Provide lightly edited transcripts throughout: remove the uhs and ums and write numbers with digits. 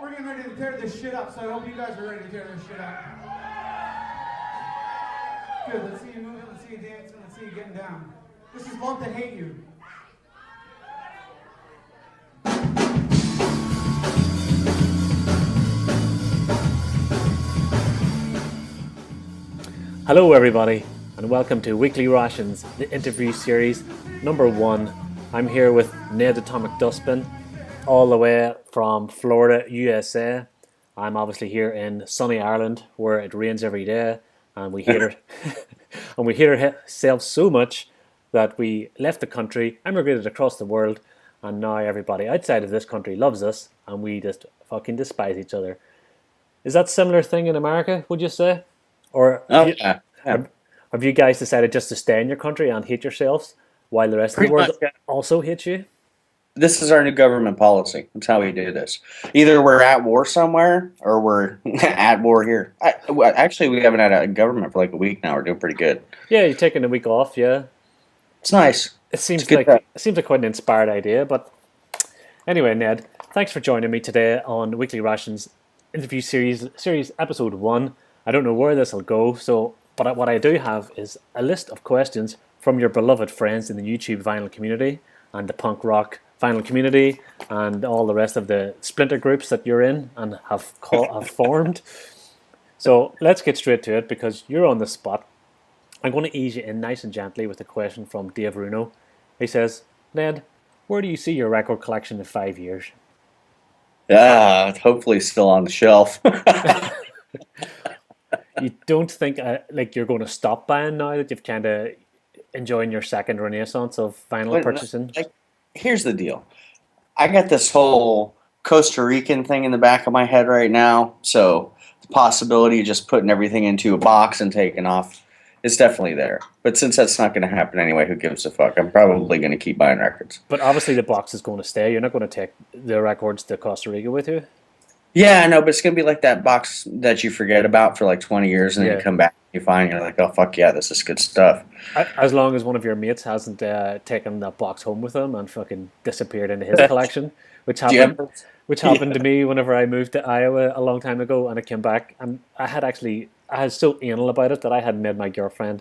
We're getting ready to tear this shit up, so I hope you guys are ready to tear this shit up. Good, let's see you moving, let's see you dancing, let's see you getting down. This is Love to Hate You. Hello everybody, and welcome to Weekly Rations, the interview series number 1. I'm here with Ned Atomic Dustbin, all the way from Florida, USA. I'm obviously here in sunny Ireland, where it rains every day, and we hate it, and we hate ourselves so much that we left the country, emigrated across the world, and now everybody outside of this country loves us, and we just fucking despise each other. Is that a similar thing in America, would you say? Or Yeah. have you guys decided just to stay in your country and hate yourselves while the rest of the Pretty world much, yeah. also hates you? This is our new government policy. That's how we do this. Either we're at war somewhere or we're at war here. Actually, we haven't had a government for like a week now. We're doing pretty good. Yeah, you're taking a week off, yeah. It's nice. It seems It's good like stuff. it seems like quite an inspired idea, but anyway, Ned, thanks for joining me today on Weekly Rations interview series episode 1. I don't know where this will go, but what I do have is a list of questions from your beloved friends in the YouTube vinyl community and the punk rock vinyl community and all the rest of the splinter groups that you're in and have formed. So let's get straight to it because you're on the spot. I'm going to ease you in nice and gently with a question from Dave Runo. He says, Ned, where do you see your record collection in 5 years? Hopefully still on the shelf. You don't think like you're going to stop buying now that you've kind of enjoying your second renaissance of vinyl But, purchasing? like, here's the deal. I got this whole Costa Rican thing in the back of my head right now. So the possibility of just putting everything into a box and taking off is definitely there. But since that's not going to happen anyway, who gives a fuck? I'm probably going to keep buying records. But obviously the box is going to stay. You're not going to take the records to Costa Rica with you. Yeah, I know, but it's going to be like that box that you forget about for like 20 years and then Yeah. you come back and you find you're like, oh, fuck yeah, this is good stuff. As long as one of your mates hasn't taken that box home with him and fucking disappeared into his collection, which Do you happened, ever- which happened to me whenever I moved to Iowa a long time ago, and I came back and I was so anal about it that I had made my girlfriend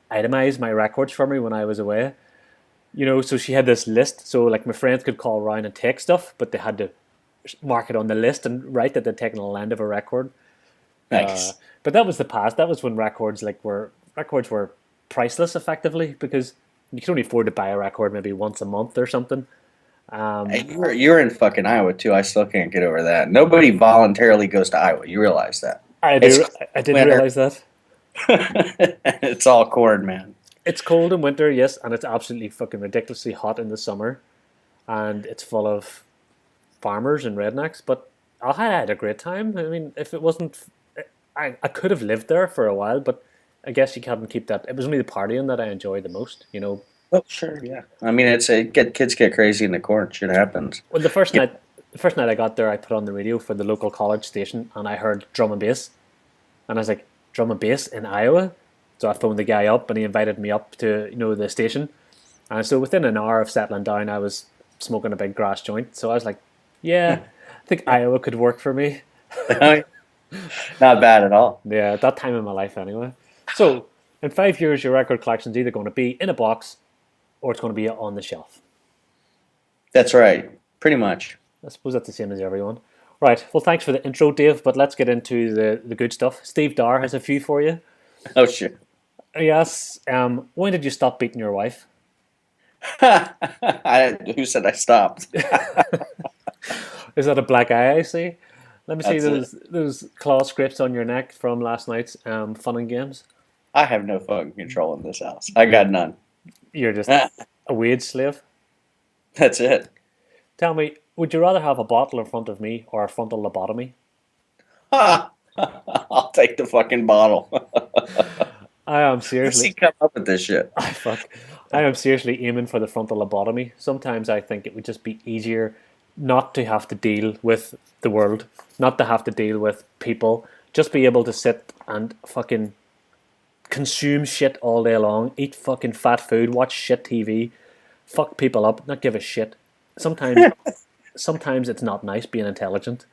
itemize my records for me when I was away. You know, so she had this list, so like my friends could call around and take stuff, but they had to mark it on the list and write that they'd taken a land of a record. Nice. But that was the past. That was when records were priceless, effectively, because you could only afford to buy a record maybe once a month or something. Hey, you're in fucking Iowa too. I still can't get over that. Nobody voluntarily goes to Iowa. You realize that. I did winter. realize that. It's all corn, man. It's cold in winter, yes, and it's absolutely fucking ridiculously hot in the summer, and it's full of farmers and rednecks. But I had a great time. I mean, if it wasn't, I could have lived there for a while, but I guess you can't keep that. It was only the partying that I enjoyed the most. You know, Oh, sure, yeah. I mean, kids get crazy in the corn. Shit happens. well, the first night I got there, I put on the radio for the local college station, and I heard drum and bass, and I was like, drum and bass in Iowa. So I phoned the guy up, and he invited me up to the station, and so within an hour of settling down, I was smoking a big grass joint. So I was like, yeah, I think Iowa could work for me. Not bad at all. Yeah, at that time in my life anyway. So in 5 years, your record collection's either going to be in a box or it's going to be on the shelf. That's right. Pretty much. I suppose that's the same as everyone. Right. Well, thanks for the intro, Dave. But let's get into the good stuff. Steve Darr has a few for you. Oh, shit. Yes. When did you stop beating your wife? Who said I stopped? Is that a black eye I see? Let me see That's those claw scrapes on your neck from last night's fun and games. I have no fucking control in this house. I got none. You're just a wage slave. That's it. Tell me, would you rather have a bottle in front of me or a frontal lobotomy? I'll take the fucking bottle. I am Let's seriously. see come up with this shit. I am seriously aiming for the frontal lobotomy. Sometimes I think it would just be easier not to have to deal with the world, not to have to deal with people, just be able to sit and fucking consume shit all day long, eat fucking fat food, watch shit TV, fuck people up, not give a shit. Sometimes it's not nice being intelligent.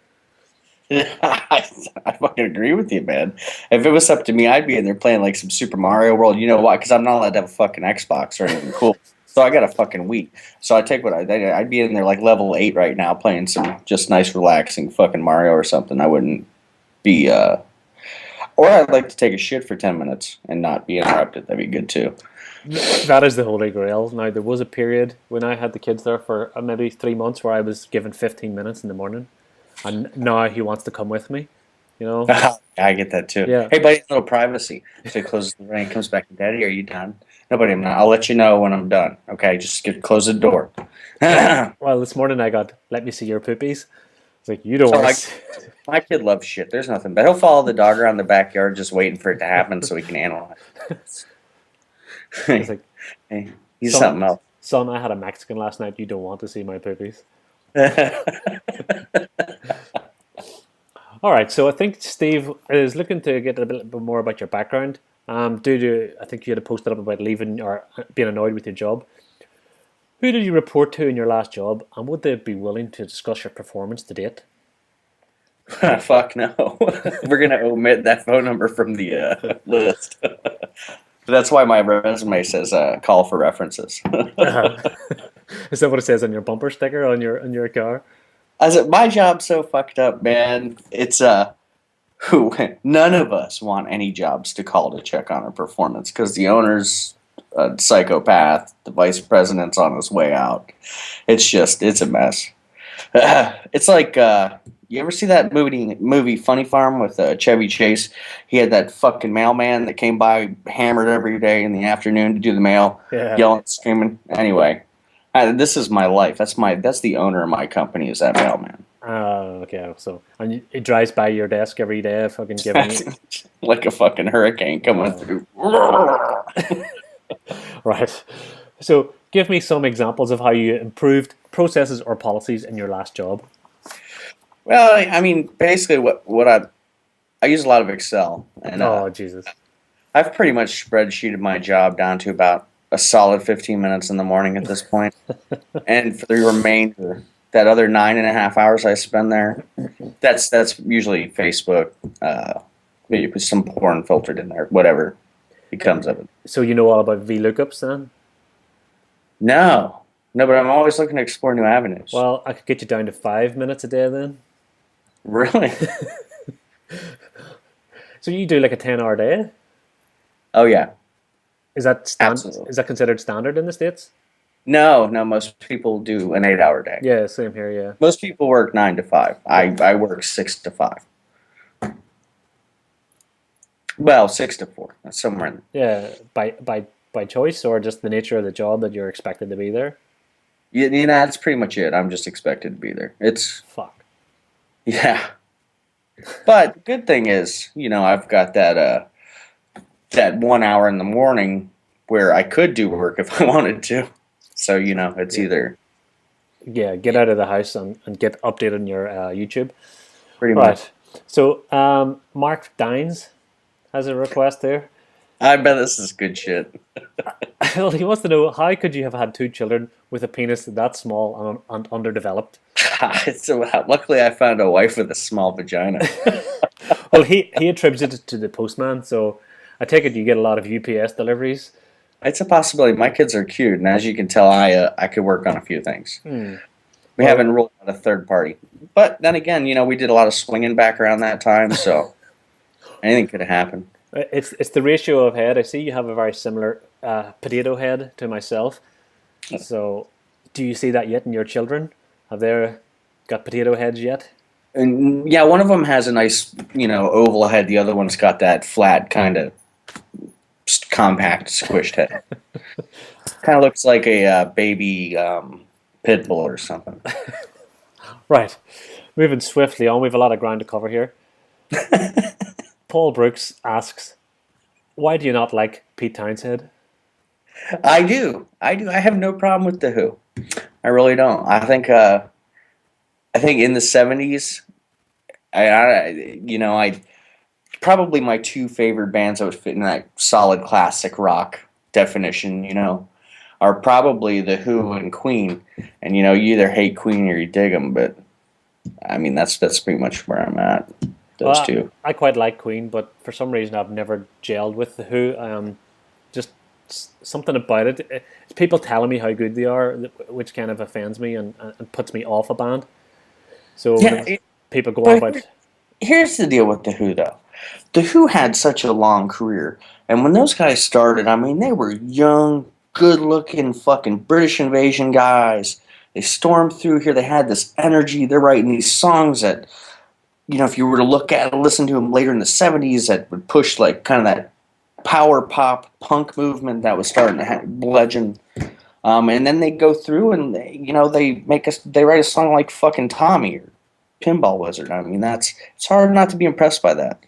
I fucking agree with you, man. If it was up to me, I'd be in there playing like some Super Mario World. You know why? Because I'm not allowed to have a fucking Xbox or anything cool. So I got a fucking Wii. So I take what I'd be in there like level 8 right now playing some just nice relaxing fucking Mario or something. I wouldn't be or I'd like to take a shit for 10 minutes and not be interrupted. That'd be good too. That is the holy grail. Now, there was a period when I had the kids there for maybe 3 months where I was given 15 minutes in the morning, and now he wants to come with me. You know? I get that too. Yeah. Hey, buddy, a little privacy. So he closes the door and he comes back. Daddy, are you done? Nobody, I'm not. I'll let you know when I'm done. Okay, just close the door. Well, this morning I got, let me see your poopies. It's like, you don't So, want like, to. my kid loves shit. There's nothing, but he'll follow the dog around the backyard just waiting for it to happen so he can analyze. It's like, Hey, he's Son- something else. son, I had a Mexican last night. You don't want to see my poopies. All right, so I think Steve is looking to get a bit more about your background. Due to, I think you had posted up about leaving or being annoyed with your job. Who did you report to in your last job, and would they be willing to discuss your performance to date? Fuck no. We're going to omit that phone number from the list. That's why my resume says call for references. Is that what it says on your bumper sticker on your car? My job's so fucked up, man. It's none of us want any jobs to call to check on our performance because the owner's a psychopath, the vice president's on his way out. It's a mess. It's like you ever see that movie Funny Farm with Chevy Chase? He had that fucking mailman that came by hammered every day in the afternoon to do the mail, Yeah. yelling, screaming. Anyway, this is my life. That's the owner of my company. Is that mailman? Okay. So, and it drives by your desk every day, fucking giving you. Like a fucking hurricane coming through. Right. So, give me some examples of how you improved processes or policies in your last job. Well, I mean, basically, what I use a lot of Excel, and Oh, Jesus. I've pretty much spreadsheeted my job down to about a solid 15 minutes in the morning at this point. And for the remainder, that other 9.5 hours I spend there, that's usually Facebook, maybe put some porn filtered in there, whatever becomes of it. So, you know all about VLOOKUPs then? No, but I'm always looking to explore new avenues. Well, I could get you down to 5 minutes a day then. Really? So, you do like a 10-hour day? Oh yeah. Is that Absolutely. Is that considered standard in the States? No, most people do an 8-hour day. Yeah, same here, yeah. Most people work 9 to 5. I work 6 to 5. Well, 6 to 4. That's somewhere in there. Yeah, by choice or just the nature of the job that you're expected to be there? You know, that's pretty much it. I'm just expected to be there. It's, Fuck. yeah. But the good thing is, you know, I've got that 1 hour in the morning where I could do work if I wanted to. So, you know, it's either Yeah, get out of the house and get updated on your YouTube. pretty much. Right. So, Mark Dines has a request there. I bet this is good shit. Well, he wants to know, how could you have had 2 children with a penis that small and underdeveloped? So luckily I found a wife with a small vagina. Well, he attributes it to the postman, so I take it you get a lot of UPS deliveries. It's a possibility. My kids are cute, and as you can tell, I could work on a few things. We haven't ruled out a third party. But then again, you know, we did a lot of swinging back around that time, so anything could have happened. It's the ratio of head. I see you have a very similar potato head to myself. So, do you see that yet in your children? Have they got potato heads yet? And yeah, one of them has a nice, you know, oval head. The other one's got that flat, kind of compact, squished head. Kind of looks like a baby pit bull or something. Right. Moving swiftly on, we have a lot of ground to cover here. Paul Brooks asks, why do you not like Pete Townshend? I do. I have no problem with the Who. I really don't. I think in the 70s, I probably my 2 favorite bands that would fit in that solid classic rock definition, you know, are probably the Who and Queen. And you know, you either hate Queen or you dig them, but I mean, that's pretty much where I'm at. Those Well, two. I quite like Queen, but for some reason I've never gelled with the Who. Just something about it. It's people telling me how good they are, which kind of offends me and puts me off a band. So Yeah, whenever people go on but about, here's the deal with the Who, though. The Who had such a long career, and when those guys started, I mean, they were young, good-looking, fucking British invasion guys. They stormed through here. They had this energy. They're writing these songs that, if you were to look at listen to them later in the '70s, that would push like kind of that power pop punk movement that was starting to legend. And then they go through and they write a song like fucking Tommy or Pinball Wizard. I mean, it's hard not to be impressed by that.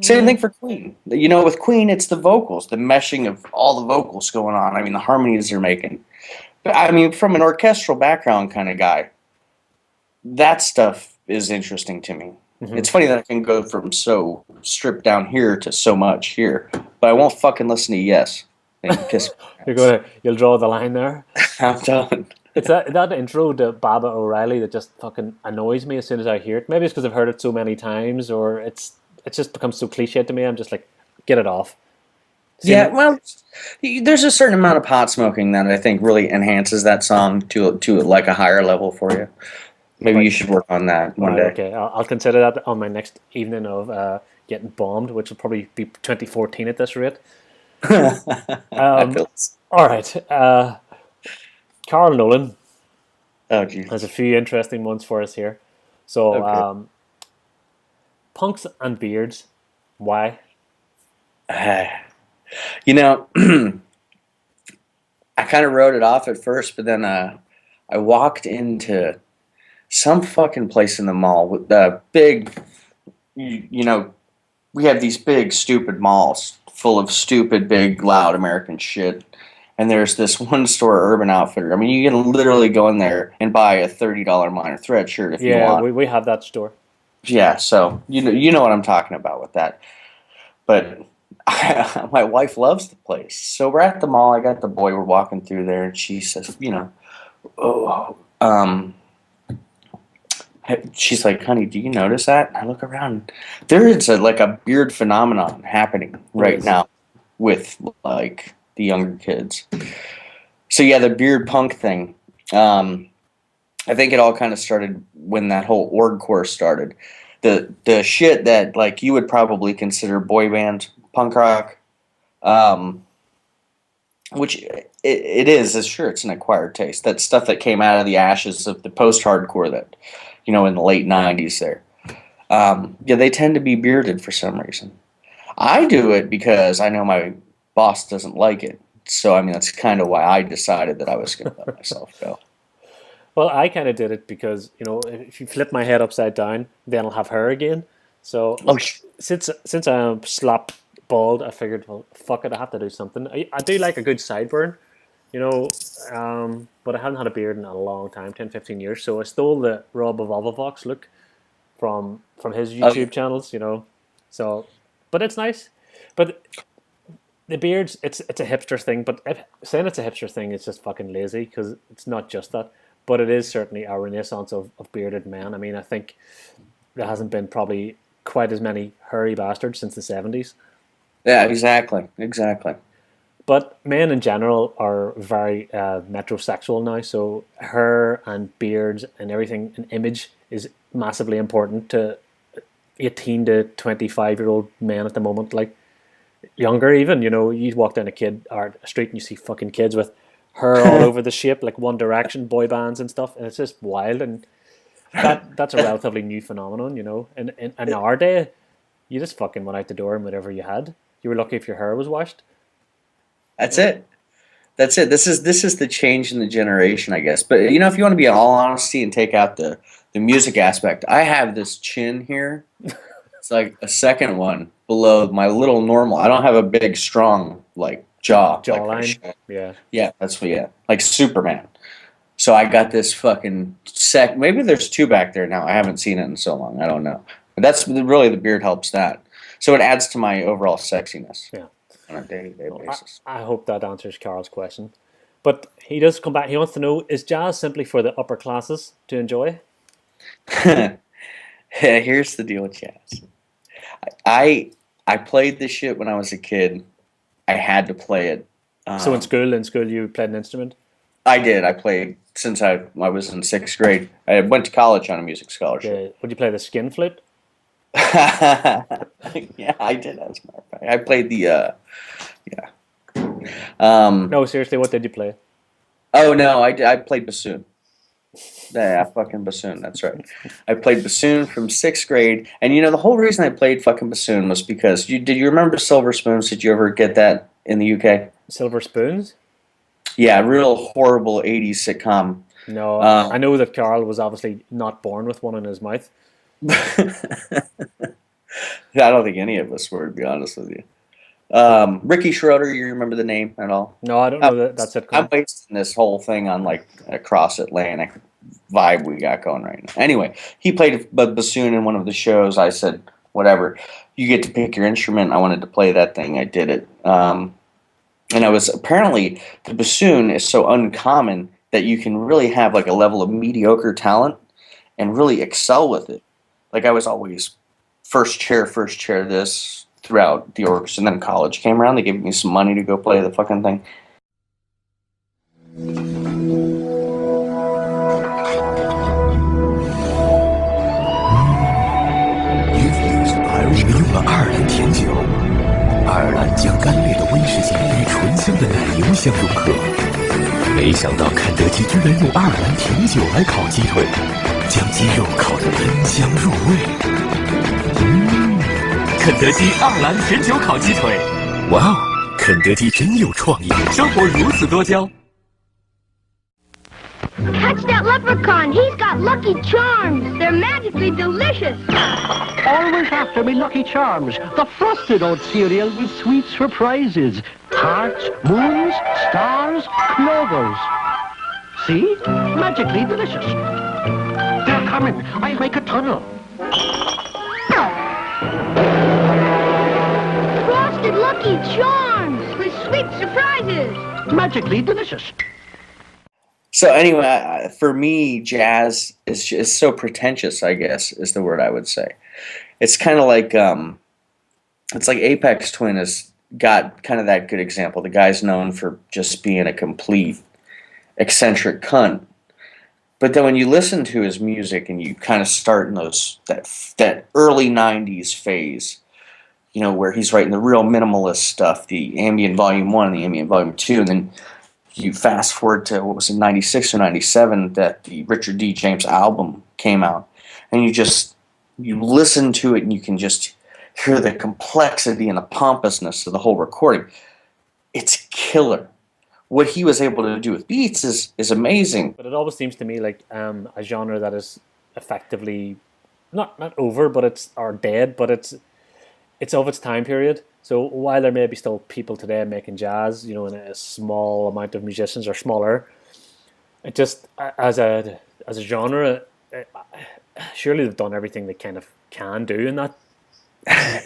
Same yeah, thing for Queen. With Queen, it's the vocals, the meshing of all the vocals going on. I mean, the harmonies they're making. But I mean, from an orchestral background kind of guy, that stuff is interesting to me. mhm. It's funny that I can go from so stripped down here to so much here, but I won't fucking listen to Yes. They can kiss You're gonna you'll draw the line there. I'm done. It's that intro to Baba O'Reilly that just fucking annoys me as soon as I hear it. Maybe it's because I've heard it so many times, or it's just become so cliche to me. I'm just like, get it off. Yeah, Same, well, there's a certain amount of pot smoking that I think really enhances that song to like a higher level for you. Maybe right, you should work on that one right, day. okay. I'll consider that on my next evening of getting bombed, which will probably be 2014 at this rate. I Um, feel. all right. Carl Nolan Oh, geez. has a few interesting ones for us here. So, Okay. punks and beards. Why? You know, I kind of wrote it off at first, but then I walked into some fucking place in the mall with the big, you know, we have these big, stupid malls full of stupid, big, loud American shit. And there's this one store, Urban Outfitter. I mean, you can literally go in there and buy a $30 minor thread shirt if you Yeah, want. we have that store. Yeah, so you know what I'm talking about with that. But my wife loves the place. So we're at the mall. I got the boy. We're walking through there, and she says, oh, she's like, honey, do you notice that? And I look around. There is like a beard phenomenon happening It right is. now with like the younger kids. So yeah, the beard punk thing. I think it all kind of started when that whole org core started. The shit that like you would probably consider boy band punk rock, um, which it is. It's sure it's an acquired taste. That stuff that came out of the ashes of the post hardcore that in the late '90s there. Yeah, they tend to be bearded for some reason. I do it because I know my boss doesn't like it. So I mean that's kind of why I decided that I was going to let myself go. Well, I kind of did it because if you flip my head upside down, then I'll have hair again. So Oh, since I'm slap bald, I figured, well, fuck it, I have to do something. I do like a good sideburn, you know, but I haven't had a beard in a long time, 10, 15 years. So I stole the Rob of Avavox look from his okay. YouTube channels, So, but it's nice. But the beards, it's a hipster thing. But saying it's a hipster thing is just fucking lazy because it's not just that. But it is certainly a renaissance of bearded men. I mean, I think there hasn't been probably quite as many hairy bastards since the 70s. Yeah, exactly. But men in general are very metrosexual now, so hair and beards and everything, an image is massively important to 18 to 25-year-old men at the moment. Like younger, even, you walk down a kid or a street and you see fucking kids with hair all over the shape, like One Direction boy bands and stuff, and it's just wild. And that's a relatively new phenomenon, And in our day, you just fucking went out the door and whatever you had. You were lucky if your hair was washed. That's it. That's it. This is the change in the generation, I guess. But if you want to be in all honesty and take out the music aspect, I have this chin here. It's like a second one below my little normal. I don't have a big, strong like jaw like I Jawline. should. Yeah. Yeah, that's what. Yeah, like Superman. So I got this fucking sec. Maybe there's two back there now. I haven't seen it in so long. I don't know. But that's really the beard helps that. So it adds to my overall sexiness Yeah. on a day-to-day Well, basis. I hope that answers Carl's question. But he does come back. He wants to know, is jazz simply for the upper classes to enjoy? Here's the deal with jazz. I played this shit when I was a kid. I had to play it. So in school, you played an instrument. I did. I played since I was in 6th grade. I went to college on a music scholarship. Would you play the skin flute? Yeah, I did. As a matter of fact, I played the. Yeah. No, seriously, what did you play? Oh no, I played bassoon. Yeah, fucking bassoon. That's right. I played bassoon from 6th grade, and the whole reason I played fucking bassoon was because did you remember Silver Spoons? Did you ever get that in the UK? Silver Spoons? Yeah, real horrible 80s sitcom. No, I know that Carl was obviously not born with one in his mouth. I don't think any of us were, to be honest with you. Ricky Schroeder, you remember the name at all? No, I don't know that's it. I'm wasting this whole thing on like a cross Atlantic vibe we got going right now. Anyway, he played a bassoon in one of the shows. I said, whatever, you get to pick your instrument. I wanted to play that thing. I did it. And I was apparently the bassoon is so uncommon that you can really have like a level of mediocre talent and really excel with it. Like I was always first chair this throughout the orchestra, and then college came around. They gave me some money to go play the fucking thing.你们用了爱尔兰甜酒，爱尔兰将干裂的威士忌与醇香的奶油相融合。没想到肯德基居然用爱尔兰甜酒来烤鸡腿，将鸡肉烤得喷香入味。肯德基爱尔兰甜酒烤鸡腿，哇哦，肯德基真有创意，生活如此多娇。Catch that leprechaun. He's got Lucky Charms. They're magically delicious. Always after me Lucky Charms, the frosted oat cereal with sweet surprises. Hearts, moons, stars, clovers. See? Magically delicious. They're coming. I'll make a tunnel. Frosted Lucky Charms with sweet surprises. Magically delicious. So anyway, for me, jazz is so pretentious, I guess, is the word I would say. It's kind of like, it's like Aphex Twin has got kind of that good example. The guy's known for just being a complete eccentric cunt. But then when you listen to his music and you kind of start in that early 90s phase, where he's writing the real minimalist stuff, the Ambient Volume 1 and the Ambient Volume 2, and then you fast forward to, what was it, 96 or 97, that the Richard D. James album came out. And you listen to it and you can just hear the complexity and the pompousness of the whole recording. It's killer. What he was able to do with beats is amazing. But it always seems to me like a genre that is effectively not over, or dead, but it's of its time period. So while there may be still people today making jazz, in a small amount of musicians or smaller, it just as a genre, surely they've done everything they kind of can do in that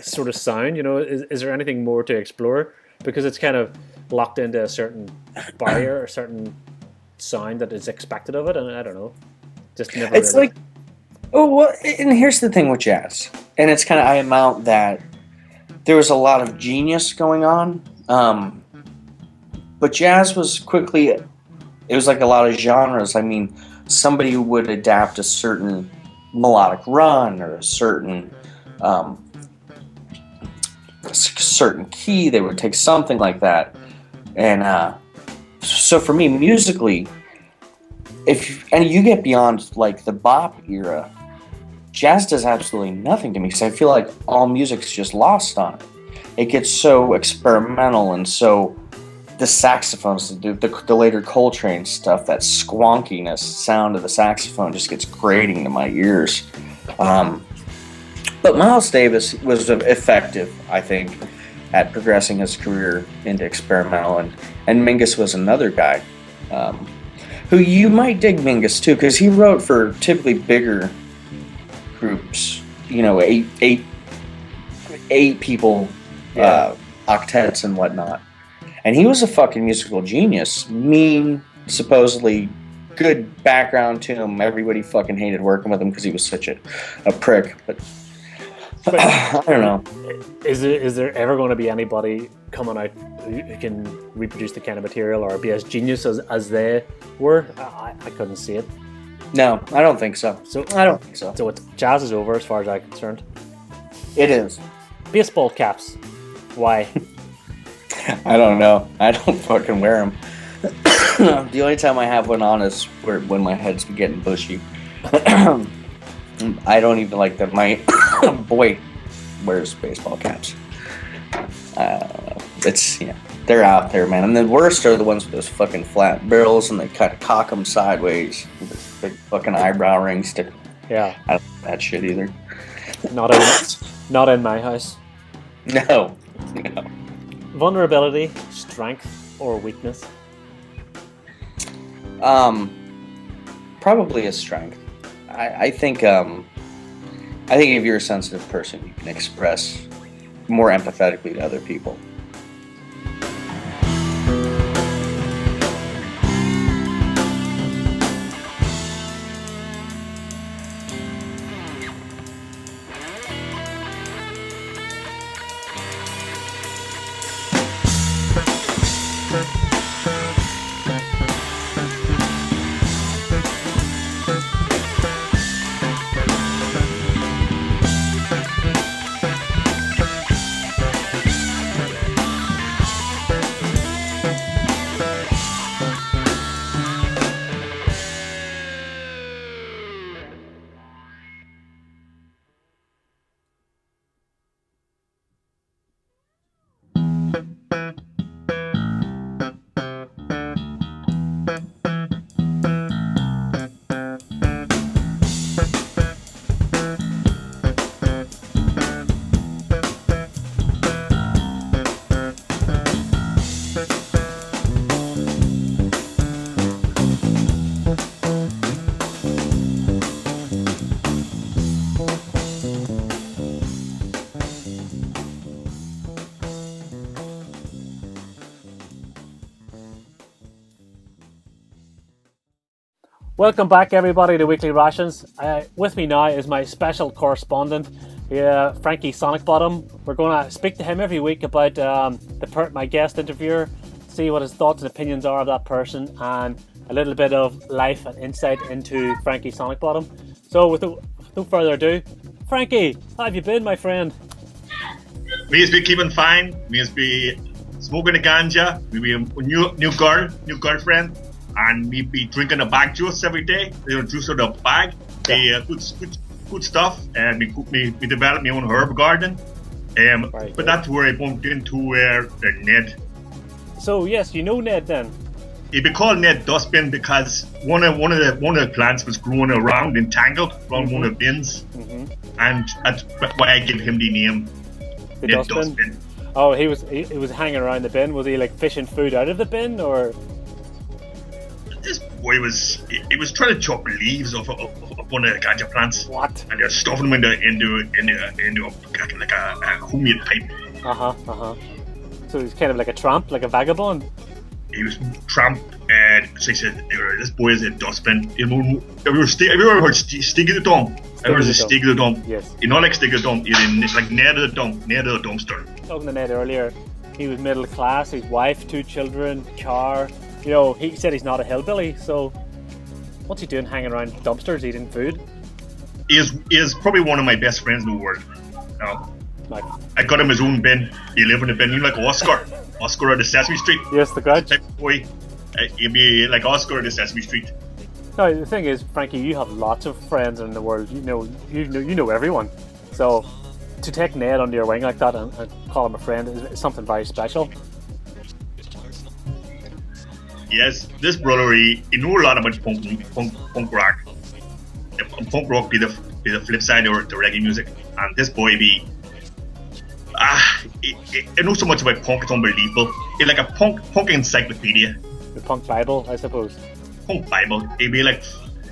sort of sound. Is there anything more to explore? Because it's kind of locked into a certain barrier, a certain sound that is expected of it, and I don't know, just never. It's really. And here's the thing with jazz, and it's kind of I amount that. There was a lot of genius going on, but jazz was quickly, it was like a lot of genres. I mean, somebody would adapt a certain melodic run or a certain key. They would take something like that. And so for me, musically, and you get beyond like the bop era, jazz does absolutely nothing to me because I feel like all music's just lost on it. It gets so experimental and so the saxophones, the later Coltrane stuff, that squonkiness sound of the saxophone just gets grating to my ears. But Miles Davis was effective, I think, at progressing his career into experimental, and Mingus was another guy who you might dig Mingus too because he wrote for typically bigger groups, eight people, octets and whatnot. And he was a fucking musical genius. Mean, supposedly good background to him. Everybody fucking hated working with him because he was such a prick. But I don't know. Is there ever going to be anybody coming out who can reproduce the kind of material or be as genius as they were? I couldn't see it. No, I don't think so. I don't think so. So jazz is over as far as I'm concerned. It is. Baseball caps. Why? I don't know. I don't fucking wear them. The only time I have one on is when my head's getting bushy. I don't even like that. My boy wears baseball caps. It's they're out there, man. And the worst are the ones with those fucking flat barrels, and they kind of cock them sideways. With this big fucking eyebrow ring stick. Yeah. I don't like that shit either. Not in my house. No. Vulnerability, strength, or weakness? Probably a strength. I think if you're a sensitive person, you can express more empathetically to other people. Welcome back, everybody, to Weekly Rations. With me now is my special correspondent, Frankie Sonicbottom. We're going to speak to him every week about my guest interviewer, see what his thoughts and opinions are of that person, and a little bit of life and insight into Frankie Sonicbottom. So, with no further ado, Frankie, how have you been, my friend? Me has been keeping fine. Me has been smoking a ganja. Me be a new girlfriend. And me be drinking a bag juice every day. Juice out of the bag. Good stuff. And me develop my own herb garden. But that's where I bumped into Ned. So yes, you know Ned then. He be called Ned Dustbin because one of the plants was growing around, entangled around one of the bins, and that's why I give him the name. The Ned Dustbin. Oh, he was hanging around the bin. Was he like fishing food out of the bin, or? This boy was trying to chop leaves off one of the ganja plants. What? And they're stuffing them into like a homemade pipe. So he's kind of like a tramp, like a vagabond. He was tramp, and so he said, "This boy is a dustbin." Have you ever heard Stig of the Dump? I heard Stig of the Dump. Yes. You know, like Stig of the Dump. It's like Ned of the Dump, Ned of the Dumpster. Talking to Ned earlier, he was middle class. His wife, 2 children, car. You know, he said he's not a hillbilly, so what's he doing hanging around dumpsters eating food? He is probably one of my best friends in the world. Like, I got him his own bin. He live in a bin. You know, like Oscar of the Sesame Street. Yes, the Grouch. Type of boy. He'd be like Oscar of the Sesame Street. No, the thing is, Frankie, you have lots of friends in the world. You know everyone. So to take Ned under your wing like that and call him a friend is something very special. Yes, this brother, he know a lot about punk rock. Punk rock be the flip side or the reggae music, and this boy be I know so much about punk, it's unbelievable. He's like a punk encyclopedia. The punk Bible, I suppose. Punk Bible. He'd be like,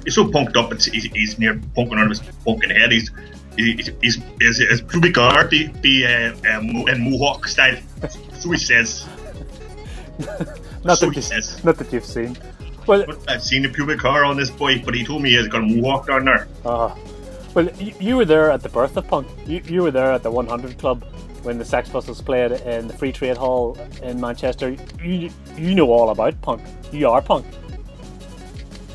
he's so punked up, he's near punking out of his punking head. His pubic hair be in mohawk style. So he says. Not that you've seen. Well, I've seen the pubic hair on this boy, but he told me he has got a mohawk down there. well, you were there at the birth of punk. You were there at the 100 Club when the Sex Pistols played in the Free Trade Hall in Manchester. You know all about punk. You are punk.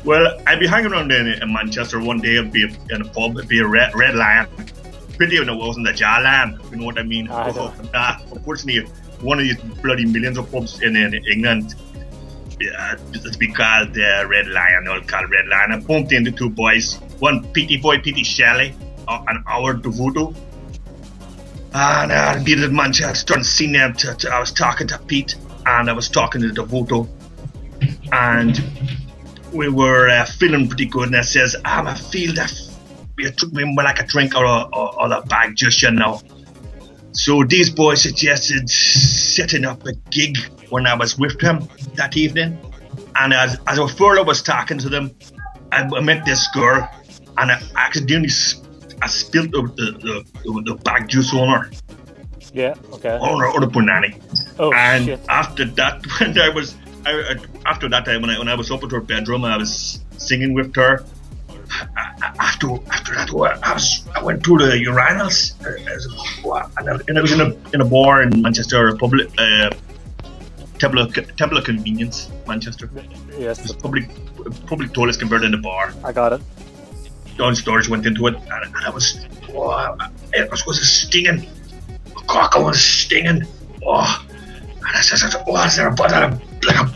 Well, I'd be hanging around in Manchester one day. I'd be in a pub. It'd be a Red Lion. Pity when it wasn't the Jar Lion. You know what I mean? I know. Unfortunately, one of these bloody millions of pubs in England, it's be called Red Lion. They'll call Red Lion. I bumped into two boys. One Petey boy, Petey Shelley, and Howard DeVuto. And I'd been in Manchester and seen them. I was talking to Pete and I was talking to DeVuto. And we were feeling pretty good, and I says, I feel that it took me like a drink or a bag just now. So these boys suggested setting up a gig when I was with them that evening. And as I was talking to them, I met this girl, and I accidentally spilled the bag juice on her. Yeah, okay. On the punani. Oh, and shit. after that, when I was up at her bedroom, I was singing with her. After that, I went through the urinals, and I was in a bar in Manchester, a public Temple of Convenience, Manchester. Yes, It was public toilets converted into bar. I got it. Downstairs, went into it, and I was, it was stinging. My cock was stinging. Oh, and I said, is there a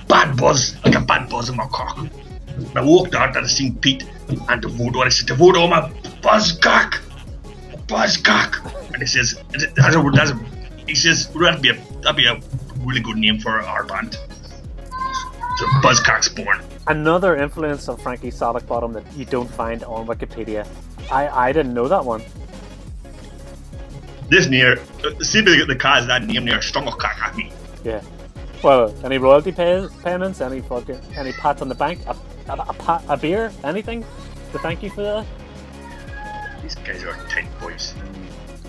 bad buzz in my cock? And I walked out and I seen Pete and DeVuto, and I said, DeVuto, my buzz cock. And he says, he says, that'd be a really good name for our band. So Buzzcock's born. Another influence of Frankie Solicbottom that you don't find on Wikipedia. I didn't know that one. This near, see the cause that name near stung a cock at me. Yeah. Well, any royalty payments? Any pats on the bank? A beer? Anything to thank you for that? These guys are tight boys.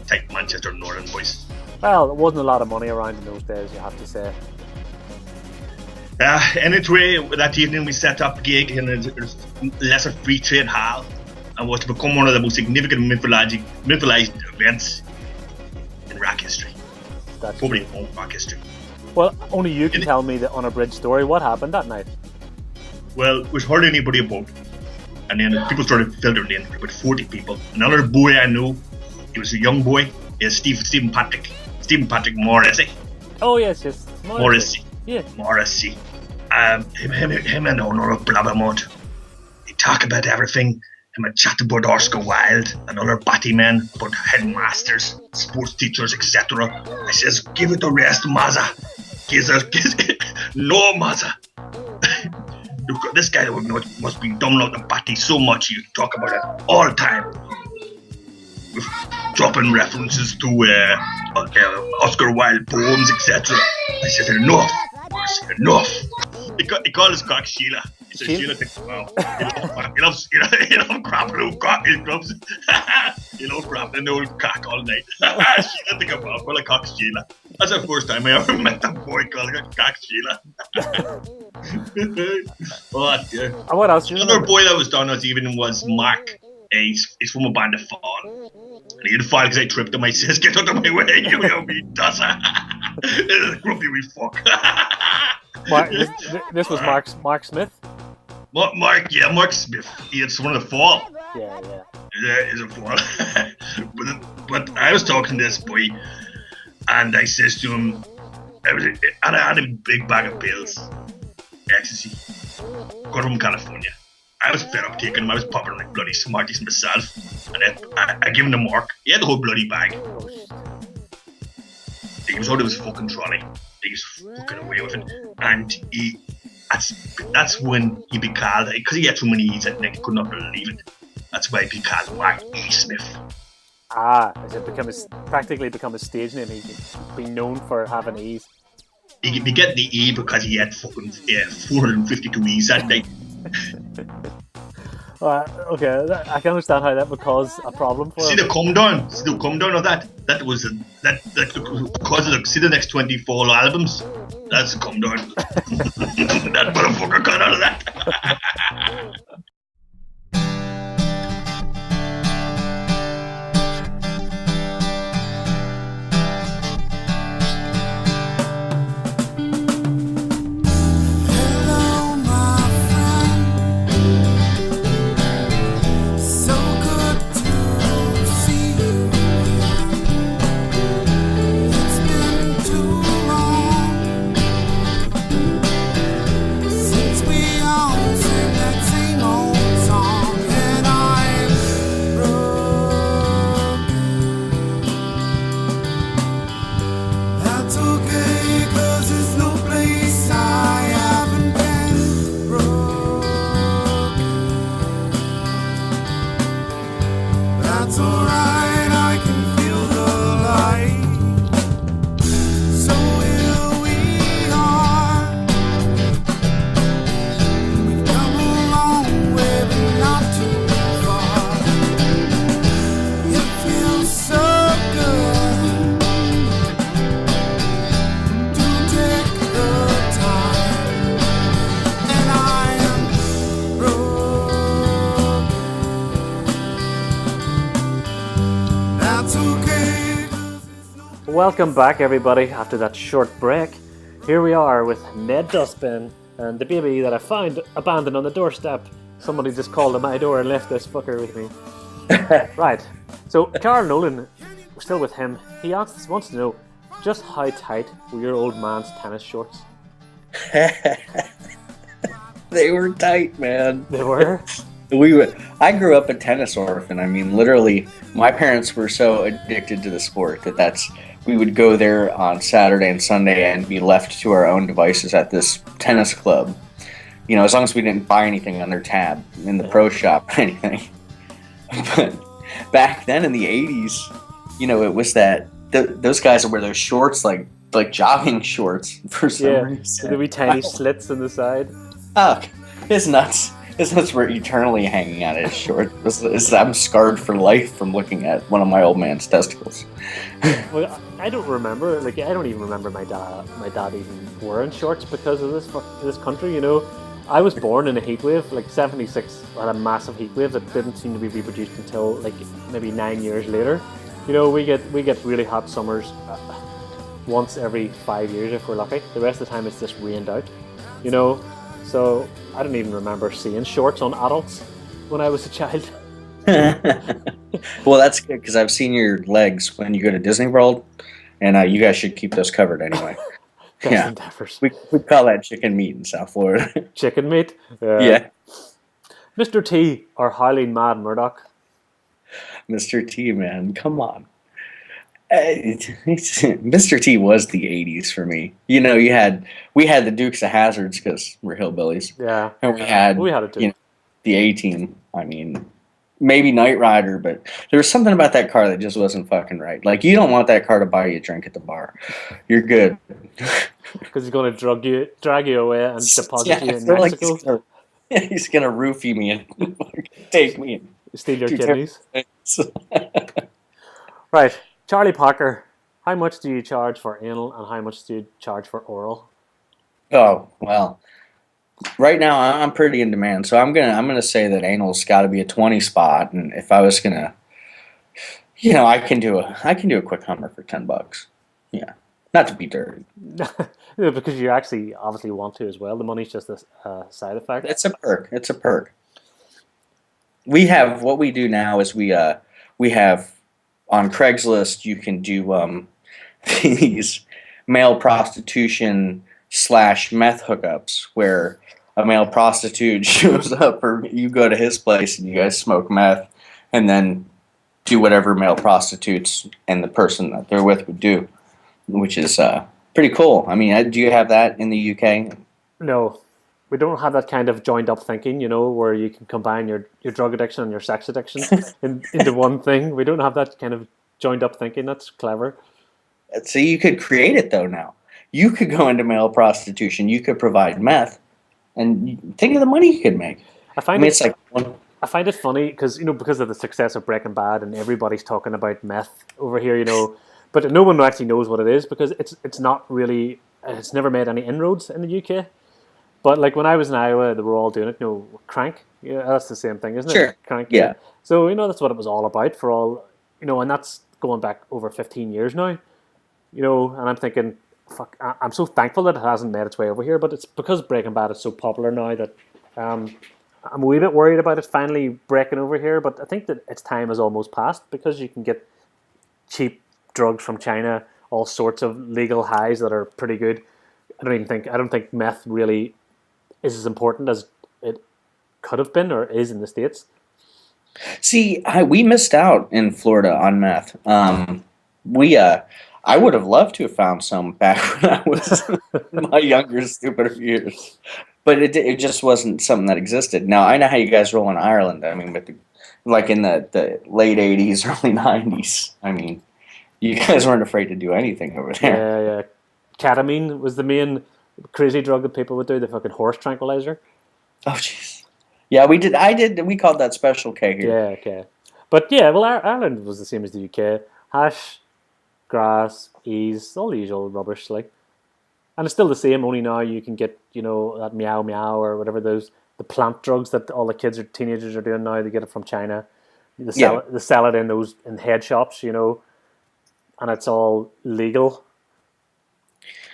Tight Manchester Northern boys. Well, there wasn't a lot of money around in those days, you have to say. Anyway, that evening we set up a gig in a lesser free trade hall and was to become one of the most significant mythologized events in rock history. That's Probably true. in rock history. Well, only you can tell me the unabridged story. What happened that night? Well, we heard anybody about, and then people started filtering in, about 40 people. Another boy I knew, he was a young boy, is Stephen Patrick Morrissey. Oh, yes. Morrissey. Yeah. Morrissey. Him and Honor Blabbermont. They talk about everything. Him and chat about Oscar Wilde and other batty men, about headmasters, sports teachers, etc. I says, give it a rest, Mazza. No, Mazza. Look, this guy must be dumb out the batty so much you talk about it all the time. Dropping references to Oscar Wilde poems, etc. I said, enough. He called his cock Sheila. He said, Sheila thinks, wow. He loves crapping cock. He loves crapping the old cock all night. Sheila thinks, wow, well, a cock Sheila. That's the first time I ever met a boy calling a cock Sheila. Oh, dear. And what else? Another boy that was down that evening was Mark. He's from a band of Fall. And he had to fall because I tripped him. I says, get out of my way, you wee dusser. This is a grumpy wee fuck. This was Mark Smith? Mark Smith. It's one of the Fall. Yeah. He's a Fall. but I was talking to this boy, and I says to him, I had a big bag of pills, ecstasy, got from California. I was fed up taking them. I was popping like bloody Smarties myself, and I gave him the Mark. He had the whole bloody bag. He was out of his fucking trolley. He was fucking away with it, and that's when he be called, because he had so many E's that he could not believe it. That's why he be called Mark E. Smith. Has it practically become a stage name? He's been known for having E's. He be getting the E because he had fucking 452 E's that night. Okay, I can understand how that would cause a problem for See him. the come down. See the come down of that. That was that caused the see the next 24 albums. That's a come down. That motherfucker got out of that. Hello, my friend. So good to see you. It's been too long since we all sang that same old song, and I'm broken. That's okay, 'cause there's no place I haven't been broken. That's alright, I can feel the light. So here we are. We've come a long way, but not too far. It feels so good to take the time, and I am broken. That's okay, 'cause there's no Welcome back, everybody, after that short break. Here we are with Ned Dustbin and the baby that I found abandoned on the doorstep. Somebody just called at my door and left this fucker with me. Right, so Carl Nolan, we're still with him. He wants to know just how tight were your old man's tennis shorts? They were tight, man. They were? I grew up a tennis orphan. I mean, literally, my parents were so addicted to the sport that we would go there on Saturday and Sunday and be left to our own devices at this tennis club. You know, as long as we didn't buy anything on their tab in the pro shop or anything. But back then in the 80s, you know, it was that those guys would wear those shorts like jogging shorts for some Yeah, reason. the wee tiny slits in the side. Oh, his nuts. His nuts were eternally hanging out of his short. I'm scarred for life from looking at one of my old man's testicles. Well, I don't remember. Like, I don't even remember my dad even wearing shorts because of this country. You know, I was born in a heat wave. Like '76 had a massive heat wave that didn't seem to be reproduced until like maybe 9 years later. You know, we get really hot summers once every 5 years if we're lucky. The rest of the time it's just rained out. You know, so I don't even remember seeing shorts on adults when I was a child. Well, that's good because I've seen your legs when you go to Disney World, and you guys should keep those covered anyway. Best Yeah. endeavors. We call that chicken meat in South Florida. Chicken meat. Yeah, Mr. T or Howling Mad Murdoch. Mr. T, man, come on. Mr. T was the 80s for me. You know, we had the Dukes of Hazzards because we're hillbillies, Yeah. and we had it too. you know, the A-Team. I mean, maybe Knight Rider, but there was something about that car that just wasn't fucking right. Like, you don't want that car to buy you a drink at the bar. You're good. Because he's going to drag you away and deposit you I in feel like Mexico. he's gonna roofie me and take me and Steal your do kidneys. terrible Right. Charlie Parker, how much do you charge for anal and how much do you charge for oral? Oh, well. Right now I'm pretty in demand, so I'm gonna say that anal's got to be a 20 spot, and if I was gonna, you know, I can do a quick Hummer for $10. Yeah, not to be dirty. Yeah, because you actually obviously want to as well. The money's just a side effect. It's a perk. It's a perk. We have what we do now is we have on Craigslist you can do these male prostitution / meth hookups where a male prostitute shows up or you go to his place and you guys smoke meth and then do whatever male prostitutes and the person that they're with would do, which is pretty cool. I mean, do you have that in the UK? No, we don't have that kind of joined up thinking, you know, where you can combine your drug addiction and your sex addiction into one thing. We don't have that kind of joined up thinking. That's clever. So you could create it though now. You could go into male prostitution. You could provide meth, and think of the money you could make. I find I mean, it, it's like one, I find it funny because because of the success of Breaking Bad and everybody's talking about meth over here, but no one actually knows what it is because it's not really it's never made any inroads in the UK. But like when I was in Iowa, they were all doing it. Crank. Yeah, that's the same thing, isn't Sure. it? Crank. Yeah. So that's what it was all about for all and that's going back over 15 years now. And I'm thinking, fuck, I'm so thankful that it hasn't made its way over here. But it's because Breaking Bad is so popular now that I'm a wee bit worried about it finally breaking over here. But I think that its time has almost passed because you can get cheap drugs from China, all sorts of legal highs that are pretty good. I don't think meth really is as important as it could have been or is in the States. See, we missed out in Florida on meth. I would have loved to have found some back when I was in my younger, stupider years, but it just wasn't something that existed. Now I know how you guys roll in Ireland. I mean, but like in the late '80s, early '90s. I mean, you guys weren't afraid to do anything over there. Yeah. Ketamine was the main crazy drug that people would do. The fucking horse tranquilizer. Oh jeez. Yeah, we did. We called that Special K here. Yeah, okay. But yeah, well, Ireland was the same as the UK. Hash, grass, ease, all the usual rubbish, like. And it's still the same, only now you can get, that meow meow or whatever the plant drugs that all the teenagers are doing now. They get it from China. They sell it in head shops, and it's all legal.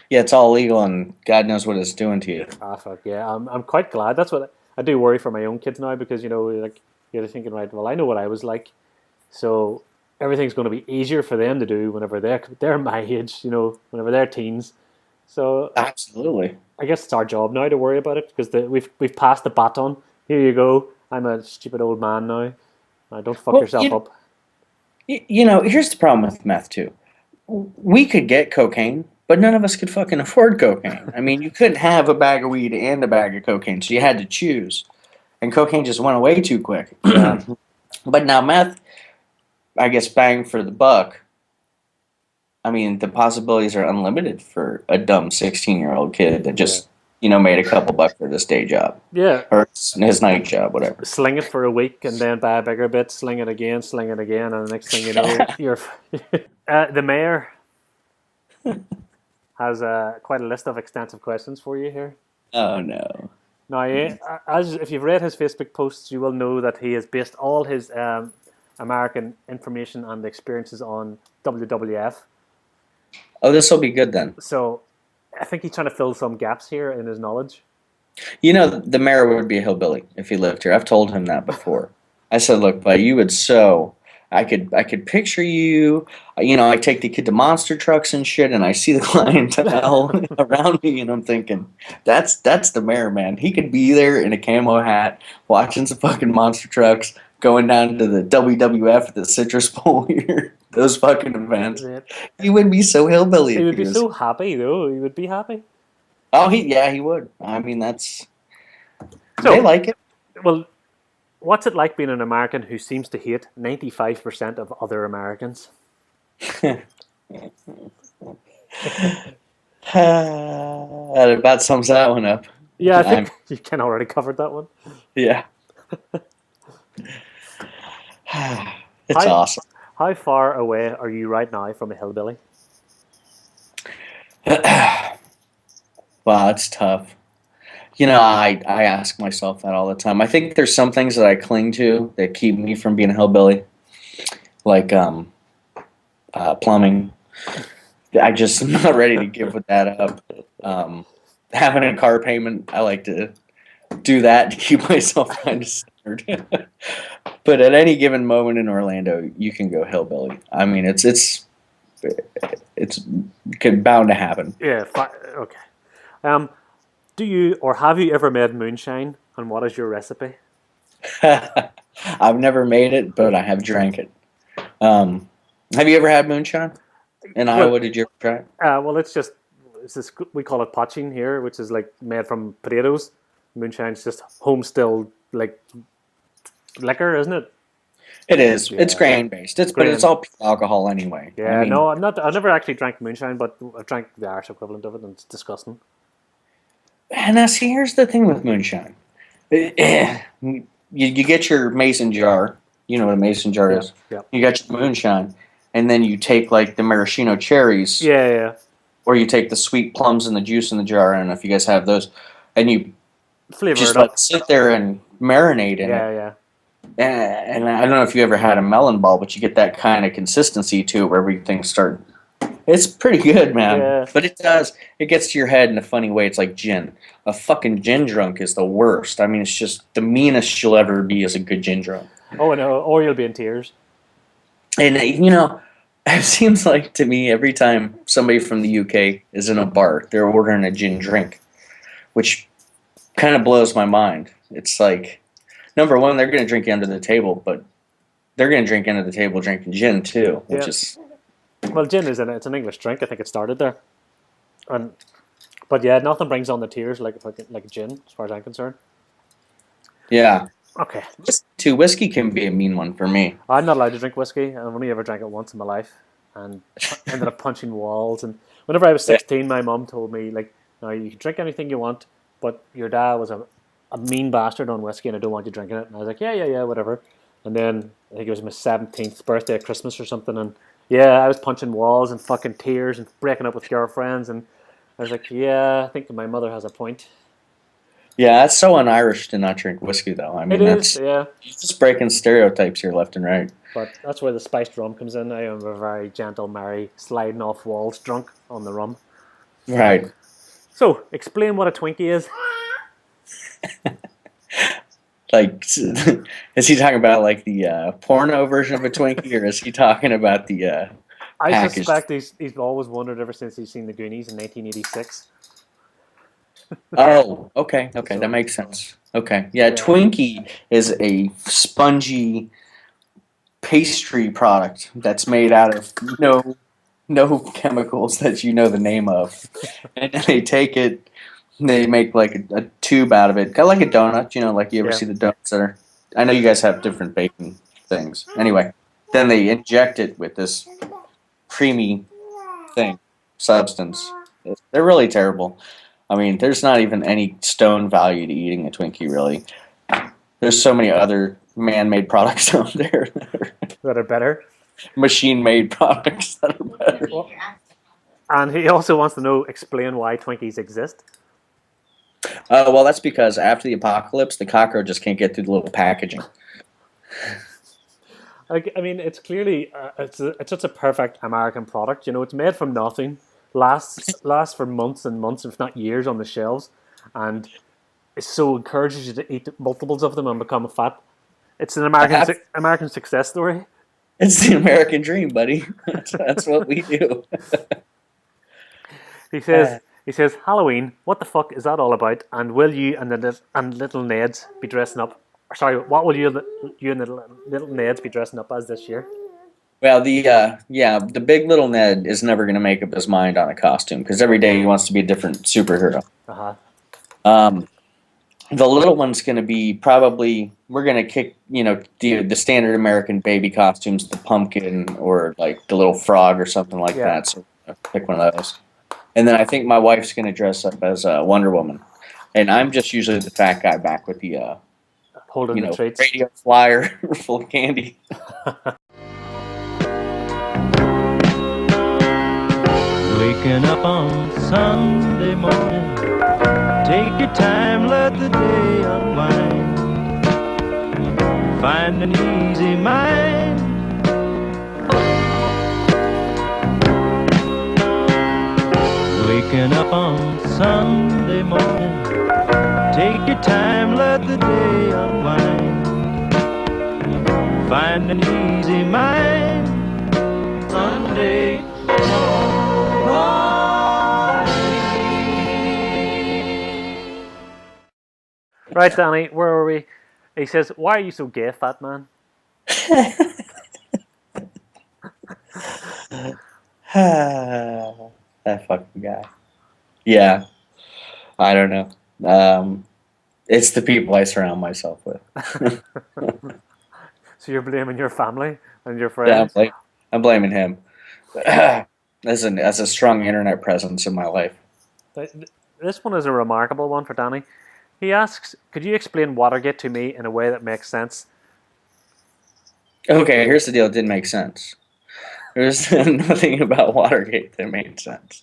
Yeah, it's all legal, and God knows what it's doing to you. Ah, fuck yeah! I'm quite glad. That's what I do worry for my own kids now because like you're thinking, right? Well, I know what I was like, so everything's going to be easier for them to do whenever they're my age, whenever they're teens. So absolutely, I guess it's our job now to worry about it because we've passed the baton. Here you go. I'm a stupid old man now. Don't fuck yourself up. Here's the problem with meth too. We could get cocaine, but none of us could fucking afford cocaine. I mean, you couldn't have a bag of weed and a bag of cocaine, so you had to choose. And cocaine just went away too quick. Yeah. But now meth, I guess, bang for the buck. I mean, the possibilities are unlimited for a dumb 16-year-old kid that just, made a couple bucks for this day job. Yeah. Or his night job, whatever. Sling it for a week and then buy a bigger bit, sling it again, and the next thing you know, you're... the mayor has quite a list of extensive questions for you here. Oh, no. Now, if you've read his Facebook posts, you will know that he has based all his American information and experiences on WWF. Oh, this will be good then. So I think he's trying to fill some gaps here in his knowledge. The mayor would be a hillbilly if he lived here. I've told him that before. I said, look, buddy, you would I could picture you. I take the kid to monster trucks and shit, and I see the clientele around me, and I'm thinking, that's the mayor, man. He could be there in a camo hat, watching some fucking monster trucks, going down to the WWF at the Citrus Bowl here, those fucking events. He would be so hillbilly. He would be so happy, though. He would be happy. Oh, he would. I mean, they like it. Well, what's it like being an American who seems to hate 95% of other Americans? That about sums that one up. Yeah, I think you can already covered that one. Yeah. It's awesome. How far away are you right now from a hillbilly? Wow, it's tough. I ask myself that all the time. I think there's some things that I cling to that keep me from being a hillbilly, like plumbing. I just am not ready to give that up. Having a car payment, I like to do that to keep myself kind of centered. But at any given moment in Orlando, you can go hillbilly. I mean, it's bound to happen. Yeah. Okay. Do you or have you ever made moonshine, and what is your recipe? I've never made it, but I have drank it. Have you ever had moonshine in Iowa? Did you ever try it? Well, it's this, we call it poaching here, which is like made from potatoes. Moonshine's just home stilled like liquor, isn't it? It is. Yeah. It's grain based. But it's all pure alcohol anyway. Yeah. I mean, no, I've never actually drank moonshine, but I've drank the Irish equivalent of it, and it's disgusting. And now, see, here's the thing with moonshine. you get your mason jar. You know what a mason jar is. Yeah. You got your moonshine, and then you take like the maraschino cherries, Yeah. or you take the sweet plums and the juice in the jar. I don't know if you guys have those, and you Flavor just it up. sit there and marinate in it. Yeah. And I don't know if you ever had a melon ball, but you get that kind of consistency to it where everything starts. It's pretty good, man. Yeah. But it does. It gets to your head in a funny way. It's like gin. A fucking gin drunk is the worst. I mean, it's just the meanest you'll ever be as a good gin drunk. Oh no, or you'll be in tears. And, it seems like to me every time somebody from the UK is in a bar, they're ordering a gin drink, which kind of blows my mind. It's like, number one, they're going to drink you under the table, but they're going to drink under the table drinking gin too, which Yeah. is... Well, gin it's an English drink. I think it started there. But yeah, nothing brings on the tears like gin, as far as I'm concerned. Yeah. Okay. Whiskey can be a mean one for me. I'm not allowed to drink whiskey. I've only ever drank it once in my life, and ended up punching walls. And whenever I was 16, my mum told me, like, "No, you can drink anything you want, but your dad was a mean bastard on whiskey, and I don't want you drinking it." And I was like, yeah, whatever. And then I think it was my 17th birthday at Christmas or something, and yeah, I was punching walls and fucking tears and breaking up with girlfriends, and I was like, yeah, I think my mother has a point. Yeah, that's so un-Irish to not drink whiskey, though. I mean, It that's is, yeah. just breaking stereotypes here left and right. But that's where the spiced rum comes in. I am a very gentle Mary, sliding off walls, drunk on the rum. Right. So, explain what a Twinkie is. Like, is he talking about like the porno version of a Twinkie, or is he talking about the I packaged? suspect he's always wondered ever since he's seen the Goonies in 1986. Oh, okay, that makes sense. Okay, yeah, Twinkie is a spongy pastry product that's made out of no chemicals that you know the name of, and they take it. They make like a tube out of it, kind of like a donut. Like you ever see the donuts that are. I know you guys have different baking things. Anyway, then they inject it with this creamy substance. They're really terrible. I mean, there's not even any stone value to eating a Twinkie, really. There's so many other man-made products out there That are better. Machine-made products that are better. And he also wants to know, explain why Twinkies exist. Well, that's because after the apocalypse, the cockroaches can't get through the little packaging. I mean, it's clearly it's such a perfect American product. It's made from nothing, lasts for months and months, if not years, on the shelves, and it so encourages you to eat multiples of them and become fat. It's an American success story. It's the American dream, buddy. That's what we do. He says, Halloween, what the fuck is that all about? And will you and little Neds be dressing up? Sorry, what will you and the little Neds be dressing up as this year? Well, the big little Ned is never going to make up his mind on a costume because every day he wants to be a different superhero. The little one's going to be probably, we're going to kick, the standard American baby costumes, the pumpkin or like the little frog or something like that. So pick one of those. And then I think my wife's going to dress up as Wonder Woman. And I'm just usually the fat guy back with the, holding the treats. Radio flyer full of candy. Waking up on Sunday morning, take your time, let the day unwind. Find an easy mind. Waking up on Sunday morning, take your time, let the day unwind. Find an easy mind. Sunday Right, Danny, where are we? He says, why are you so gay, fat man? That fucking guy. Yeah. I don't know. It's the people I surround myself with. So you're blaming your family and your friends? Yeah, I'm blaming him. As a strong internet presence in my life. This one is a remarkable one for Danny. He asks, could you explain Watergate to me in a way that makes sense? Okay, here's the deal. It didn't make sense. There's nothing about Watergate that made sense.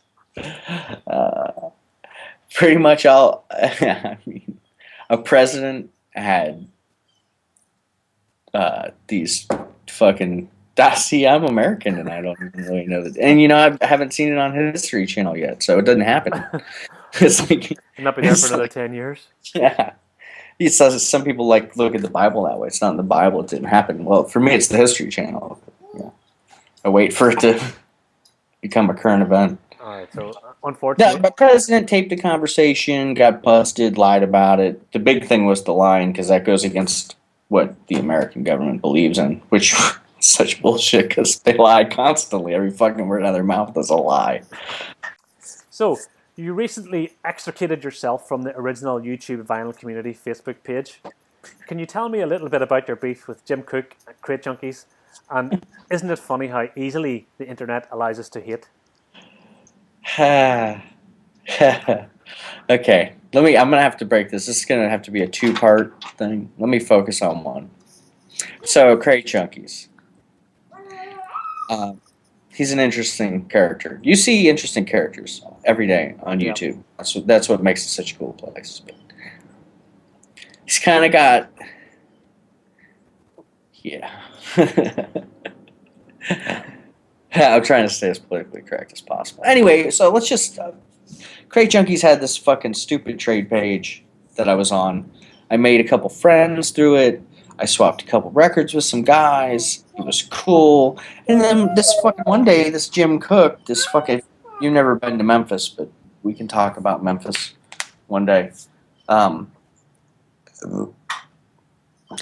Pretty much all. I mean, a president had these fucking. See, I'm American and I don't even really know that. And I haven't seen it on History Channel yet, so it doesn't happen. It's like And not be there for it's another like- 10 years. Yeah. He says some people look at the Bible that way. It's not in the Bible. It didn't happen. Well, for me, it's the History Channel. Yeah. I wait for it to become a current event. All right, so No, unfortunately, but president taped the conversation, got busted, lied about it. The big thing was the lying, because that goes against what the American government believes in, which is such bullshit, because they lie constantly. Every fucking word out of their mouth is a lie. so you recently extricated yourself from the original YouTube Vinyl Community Facebook page. Can you tell me a little bit about your beef with Jim Cook at Crate Junkies? And isn't it funny how easily the internet allows us to hate? Okay, I'm gonna have to break this. This is gonna have to be a two-part thing. Let me focus on one. So, Crate Junkies. He's an interesting character. You see interesting characters every day on Yeah. YouTube. That's what makes it such a cool place. But he's kind of got, yeah. I'm trying to stay as politically correct as possible. Anyway, so let's just. Crate Junkies had this fucking stupid trade page that I was on. I made a couple friends through it. I swapped a couple records with some guys. It was cool. And then this fucking one day, this Jim Cook, this fucking. You've never been to Memphis, but we can talk about Memphis one day.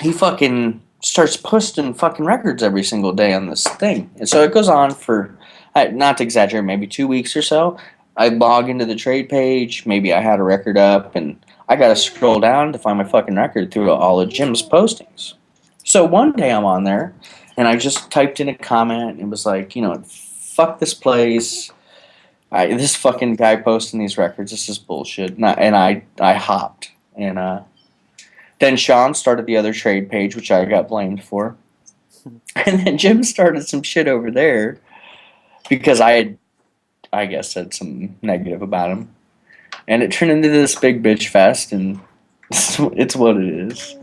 He fucking starts posting fucking records every single day on this thing. And so it goes on for, not to exaggerate, maybe 2 weeks or so. I log into the trade page. Maybe I had a record up, and I got to scroll down to find my fucking record through all of Jim's postings. So one day I'm on there, and I just typed in a comment. And it was like, fuck this place. This fucking guy posting these records. This is bullshit. And I hopped. And then Sean started the other trade page, which I got blamed for. And then Jim started some shit over there because I had, I guess, said something negative about him. And it turned into this big bitch fest, and it's what it is.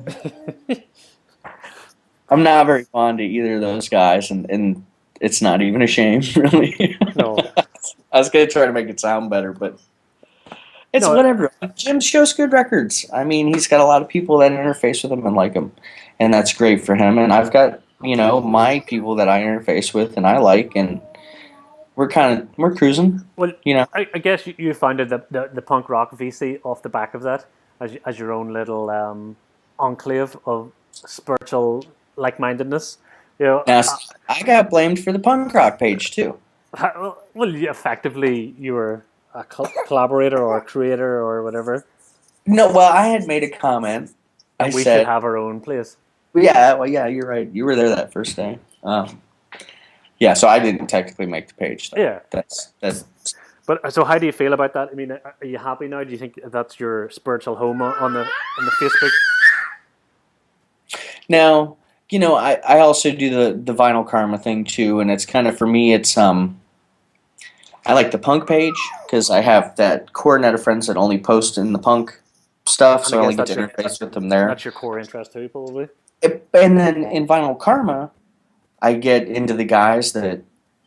I'm not very fond of either of those guys, and it's not even a shame, really. No. I was going to try to make it sound better, but it's No. whatever. Jim shows good records. I mean, he's got a lot of people that interface with him and like him, and that's great for him. And I've got, my people that I interface with and I like, and we're cruising. Well, You know. I guess you founded the punk rock VC off the back of that as your own little enclave of spiritual like-mindedness. Now, I got blamed for the punk rock page too. Well, effectively, you were a collaborator or a creator or whatever. No, well, I had made a comment. I We said, should have our own place. yeah, you're right. You were there that first day. Yeah, so I didn't technically make the page. So Yeah. that's. But so, how do you feel about that? I mean, are you happy now? Do you think that's your spiritual home on the Facebook? Now, I also do the Vinyl Karma thing too, and it's kind of, for me, it's I like the punk page because I have that core net of friends that only post in the punk stuff, And so I I only guess get to that's interface with them there. That's your core interest too, probably. And then in Vinyl Karma, I get into the guys that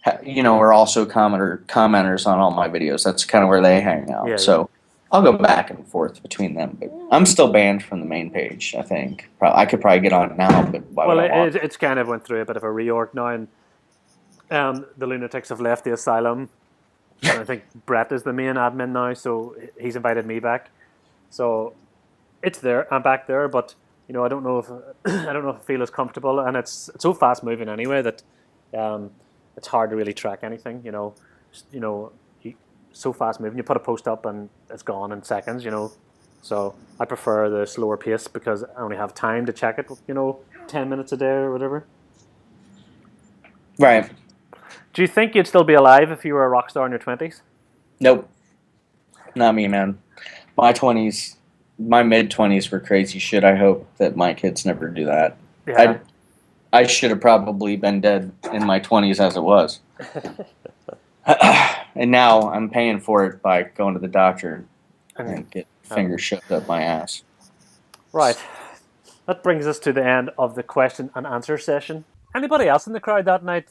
are also commenters on all my videos. That's kind of where they hang out. Yeah, So I'll go back and forth between them, but I'm still banned from the main page. I think I could probably get on it now, but why would I want? It's kind of went through a bit of a reorg now, and the lunatics have left the asylum. And I think Brett is the main admin now, so he's invited me back. So it's there. I'm back there, but I don't know if I feel as comfortable, and it's so fast moving anyway that it's hard to really track anything. So fast moving. You put a post up and it's gone in seconds. So I prefer the slower pace because I only have time to check it. 10 minutes a day or whatever. Right. Do you think you'd still be alive if you were a rock star in your 20s? Nope. Not me, man. My 20s, my mid-20s were crazy shit. I hope that my kids never do that. Yeah. I should have probably been dead in my 20s as it was. And now I'm paying for it by going to the doctor and get fingers shoved up my ass. Right. That brings us to the end of the question and answer session. Anybody else in the crowd that night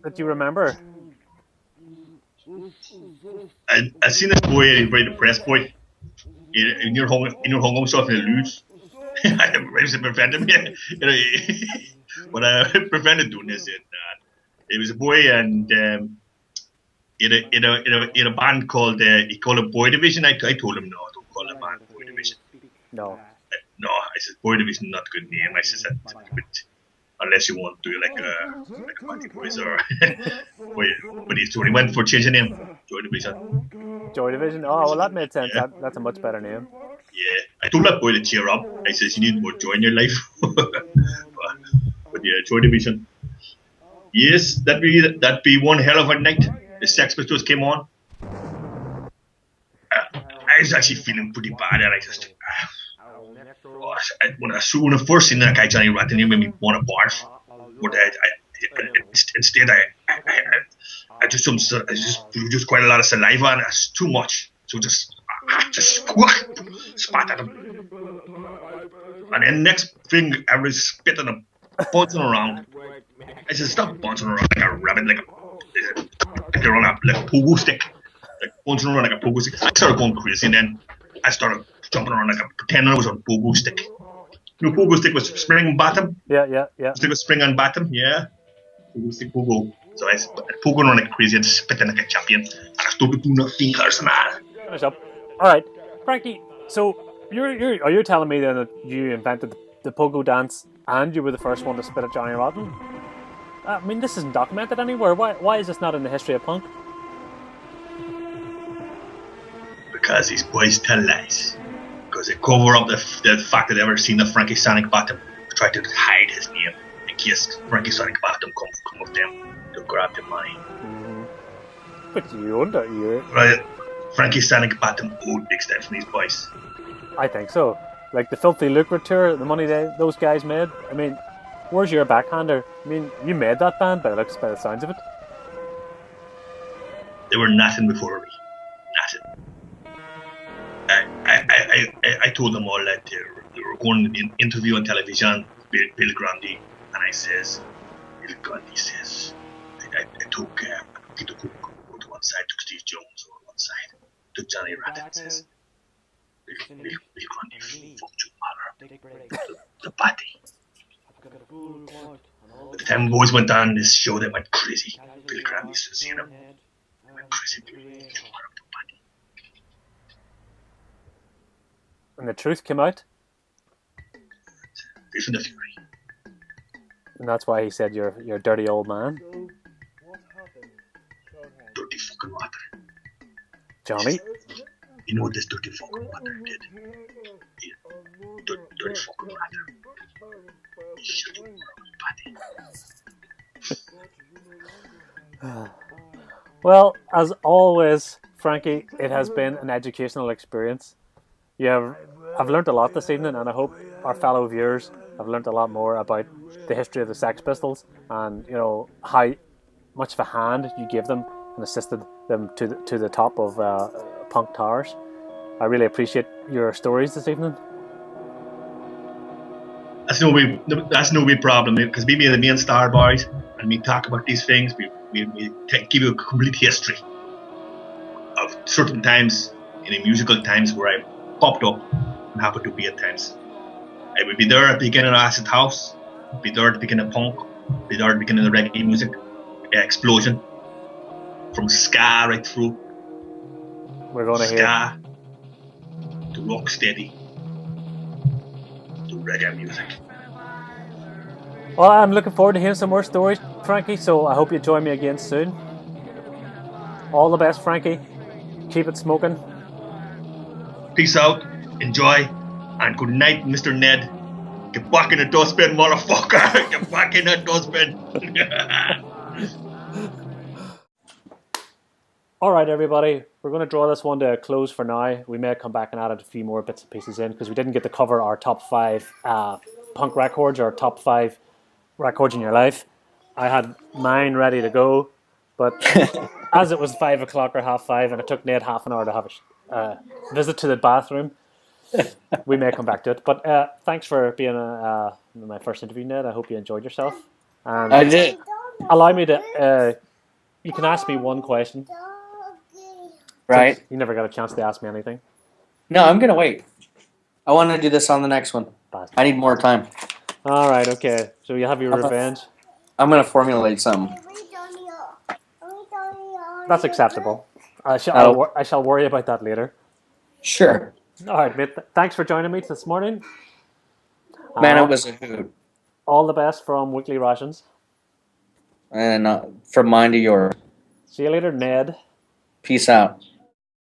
that you remember? I seen this boy, a very depressed boy, in your home stuff in the lose. I was prevented me, but I prevented doing this. It was a boy, and in a band called he called it Boy Division. I told him no, don't call it band Boy Division. No. No, I said Boy Division, not a good name. I said unless you want to do like a Bunty Boys or but he went for changing name. Joy Division. Joy Division. Oh well, that made sense. Yeah. That's a much better name. Yeah, I told that boy to cheer up. I said you need more joy in your life. but yeah, Joy Division. Yes, that'd be one hell of a night. The Sex Pistols came on. I was actually feeling pretty bad, and I just. When I saw the first scene, that guy Johnny Rotten, he made me want to barf. But instead, I just quite a lot of saliva, and it's too much. So just spat at him. And then next thing, I was spitting him, bouncing around. I said, stop bouncing around like a rabbit, like a pogo stick, like bouncing around like a pogo stick. I started going crazy, and then I started jumping around like pretending I was on pogo stick. You know, pogo stick was spring and bottom. Yeah. Stick was spring and bottom. Yeah. Pogo stick, pogo. So I pogo around like crazy and spitting like a champion. And I started doing the fingers and all. Finish up. All right, Frankie. So you're telling me then that you invented the pogo dance and you were the first one to spit at Johnny Rotten? I mean, this isn't documented anywhere. Why is this not in the history of punk? Because these boys tell lies. Because they cover up the fact that they've ever seen the Frankie Sonic Bottom. Try to hide his name in case Frankie Sonic Bottom come up them to grab the money. Mm-hmm. But you under you. Right. Frankie Sonic Bottom owed big time from these boys. I think so. Like the Filthy Lucre tour, the money those guys made. I mean, where's your backhander? I mean, you made that band by the sounds of it. They were nothing before me. Nothing. I told them all that they were going to interview on television, Bill Grundy, and I says, Bill Grundy says, I took Peter Cook to one side, took Steve Jones on one side, took Johnny Rotten, says, Bill Grundy fucked your mother, the body. By the time the boys went on this show, they went crazy. Bill Grundy says, you know, they went crazy. And the truth came out. Definitely. And that's why he said you're a dirty old man. Dirty fucking water. Johnny? You know what this dirty fucking water did? Yeah. Dirty fucking water. He shut your body. Well, as always, Frankie, it has been an educational experience. I've learned a lot this evening, and I hope our fellow viewers have learned a lot more about the history of the Sex Pistols and how much of a hand you gave them and assisted them to the top of punk towers. I really appreciate your stories this evening. That's no big problem, because we be the main star boys and we talk about these things. We give you a complete history of certain times in the musical times where I popped up and happened to be at times. I would be there at the beginning of Acid House, be there at the beginning of punk, be there at the beginning of the reggae music explosion, from ska right through. We're going to ska to rock steady to reggae music. Well, I'm looking forward to hearing some more stories, Frankie, so I hope you join me again soon. All the best, Frankie. Keep it smoking. Peace out, enjoy, and good night, Mr. Ned. Get back in the dustbin, motherfucker. Get back in that dustbin. All right, everybody, we're going to draw this one to a close for now. We may come back and add a few more bits and pieces in because we didn't get to cover our top 5 punk records or top 5 records in your life. I had mine ready to go, but as it was 5 o'clock or 5:30 and it took Ned half an hour to have a visit to the bathroom, we may come back to it. But thanks for being my first interview, Ned. I hope you enjoyed yourself. And I did. allow me to... you can ask me one question. Right. You never got a chance to ask me anything. No, I'm gonna wait. I want to do this on the next one. I need more time. All right, okay. So you have your revenge. I'm gonna formulate something. That's acceptable. I shall worry about that later. Sure. All right, mate. Thanks for joining me this morning. Man, it was a hoot. All the best from Weekly Rations. And from mine to yours. See you later, Ned. Peace out.